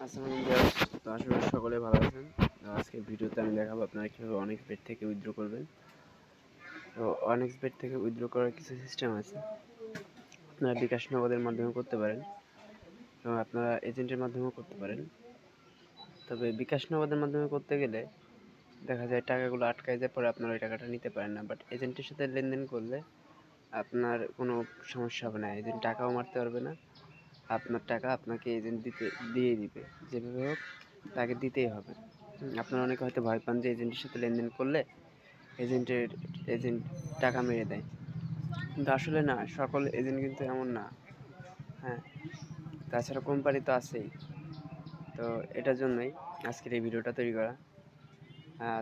আসসালামু আলাইকুম। তো আশা করি সকলে ভালো আছেন। তো আজকের ভিডিওতে আমি দেখাবো আপনারা কীভাবে অনেক্সবেট থেকে উইথড্র করবেন। তো অনেক্সবেট থেকে উইথড্র করার কিছু সিস্টেম আছে। আপনারা বিকাশ নগদের মাধ্যমে করতে পারেন এবং আপনারা এজেন্টের মাধ্যমেও করতে পারেন। তবে বিকাশ নগদের মাধ্যমে করতে গেলে দেখা যায় টাকাগুলো আটকায় যায়, পরে আপনারা ওই টাকাটা নিতে পারেন না। বাট এজেন্টের সাথে লেনদেন করলে আপনার কোনো সমস্যা হবে না, এজেন্ট টাকাও মারতে পারবে না। আপনার টাকা আপনাকে এজেন্ট দিয়ে দিবে, যেভাবে হোক তাকে দিতেই হবে। আপনারা অনেকে হয়তো ভয় পান যে এজেন্টের সাথে লেনদেন করলে এজেন্ট টাকা মেরে দেয়, কিন্তু আসলে না, সকল এজেন্ট কিন্তু এমন না। হ্যাঁ, তাছাড়া কোম্পানি তো আছেই। তো এটার জন্যই আজকের এই ভিডিওটা তৈরি করা।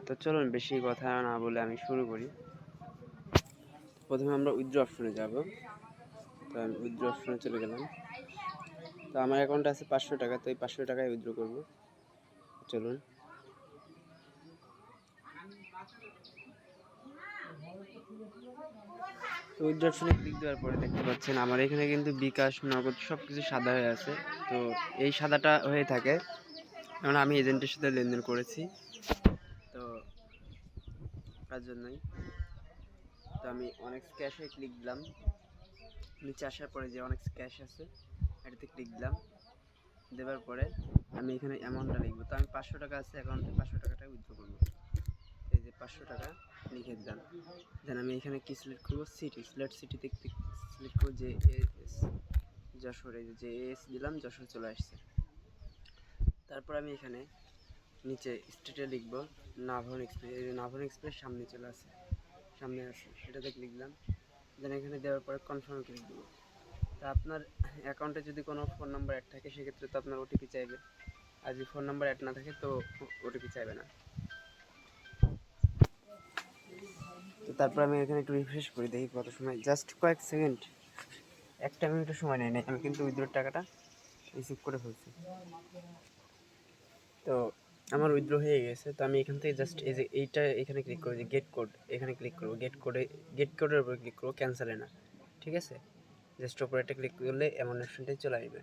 তো চলুন বেশি কথা না বলে আমি শুরু করি। প্রথমে আমরা উইথড্র অপশনে যাব। তো আমি উইথড্র অপশনে চলে গেলাম। তো আমার অ্যাকাউন্টে আছে 500 টাকা, তো এই 500 টাকায় উইথড্র করব। চলুন। তো উইথড্র অপশনে ক্লিক দেওয়ার পরে দেখতে পাচ্ছেন আমার এখানে কিন্তু বিকাশ, নগদ সব কিছু সাদা হয়ে আছে। তো এই সাদাটা হয়ে থাকে কারণ আমি এজেন্টের সাথে লেনদেন করেছি, তো তার জন্যই। তো আমি অনেক্স ক্যাশে ক্লিক দিলাম। নিচে আসার পরে যে অনেক্স ক্যাশ আছে এটাতে ক্লিক দিলাম। দেওয়ার পরে আমি এখানে অ্যামাউন্টটা লিখবো। তো আমি 500 টাকা আছে অ্যাকাউন্টে, 500 টাকাটা উইথড্র করবো। এই যে 500 টাকা লিখে দিলাম। দেন আমি এখানে কি সিলেক্ট করবো, সিটিতে সিলেক্ট করবো যে এস যশোর। এই যে এস দিলাম, যশোর চলে আসছে। তারপর আমি এখানে নিচে স্টেটে লিখবো নাভন এক্সপ্রেস। এই যে নাভন এক্সপ্রেস সামনে চলে আসে, সামনে আসে, এটাতে ক্লিক দিলাম। দেন এখানে দেওয়ার পরে কনফার্ম ক্লিক দেবো। তা আপনার অ্যাকাউন্টে যদি কোনো ফোন নাম্বার অ্যাড থাকে সেক্ষেত্রে তো আপনার ওটিপি চাইবে, আর যদি ফোন নাম্বার অ্যাড না থাকে তো ওটিপি চাইবে না। তো তারপর আমি এখানে একটু রিফ্রেশ করি, দেখি কত সময়, জাস্ট কয়েক সেকেন্ড, একটা মিনিটের সময় নেই, আমি কিন্তু উইথড্রর টাকাটা রিসিভ করে ফেলছি। তো আমার উইথড্র হয়ে গেছে। তো আমি এখান থেকে জাস্ট এই যে এইটা এখানে ক্লিক করবো, যে গেট কোড এখানে ক্লিক করবো। গেট কোডের উপরে ক্লিক করবো, ক্যান্সেলে না, ঠিক আছে। জাস্ট ওপরে একটা ক্লিক করলে এমন অপশনটাই চলে আসবে।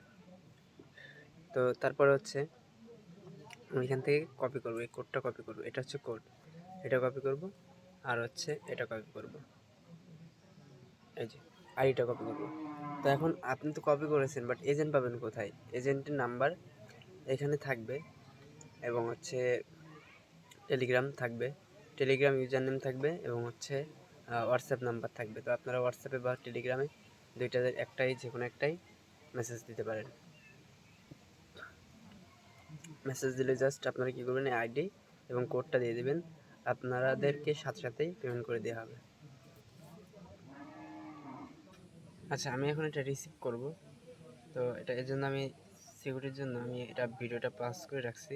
তো তারপরে হচ্ছে আমি এখান থেকে কপি করবো, এই কোডটা কপি করবো, এটা হচ্ছে কোড, এটা কপি করব, আর হচ্ছে এটা কপি করব, এই যে আইডিটা কপি করব। তো এখন আপনি তো কপি করেছেন, বাট এজেন্ট পাবেন কোথায়? এজেন্টের নাম্বার এখানে থাকবে এবং হচ্ছে টেলিগ্রাম থাকবে, টেলিগ্রাম ইউজার নেম থাকবে এবং হচ্ছে হোয়াটসঅ্যাপ নাম্বার থাকবে। তো আপনারা হোয়াটসঅ্যাপে বা টেলিগ্রামে দুইটার একটাই, যে কোনো একটাই মেসেজ দিতে পারেন। মেসেজ দিলে জাস্ট আপনারা কী করবেন, আইডি এবং কোডটা দিয়ে দেবেন, আপনাদেরকে সাথে সাথেই পেমেন্ট করে দেওয়া হবে। আচ্ছা, আমি এখন এটা রিসিভ করব। তো এটা এর জন্য আমি সিকিউরিটির জন্য আমি এটা ভিডিওটা পাস করে রাখছি।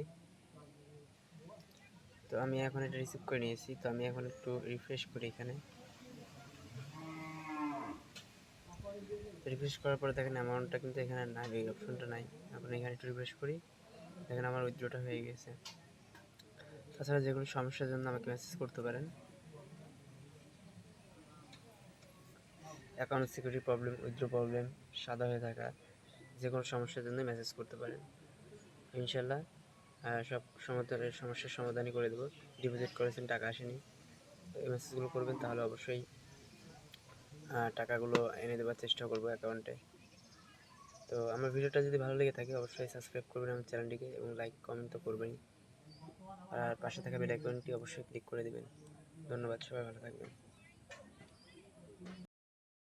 তো আমি এখন এটা রিসিভ করে নিয়েছি। তো আমি এখন একটু রিফ্রেশ করি, এখানে রিফ্রেশ করার পরে দেখেন অ্যামাউন্টটা কিন্তু এখানে নাই, এই অপশনটা নাই। এখন এখানে একটু রিফ্রেশ করি, দেখেন আমার উইথড্রটা হয়ে গেছে। তাছাড়া যে কোনো সমস্যার জন্য আমাকে মেসেজ করতে পারেন। Account security problem, withdraw problem, সাদা হয়ে থাকা, যে কোনো সমস্যার জন্য মেসেজ করতে পারেন। ইনশাল্লাহ সব সমস্যার সমাধানই করে দেবো। ডিপোজিট করেছেন, টাকা আসেনি, এই মেসেজগুলো করবেন, তাহলে অবশ্যই টাকাগুলো এনে দেওয়ার চেষ্টা করবো অ্যাকাউন্টে। তো আমার ভিডিওটা যদি ভালো লেগে থাকে অবশ্যই সাবস্ক্রাইব করবেন আমার চ্যানেলটিকে এবং লাইক কমেন্ট তো করবেনই, আর পাশে থাকা বেল আইকনটি অবশ্যই ক্লিক করে দেবেন। ধন্যবাদ, সবাই ভালো থাকবেন।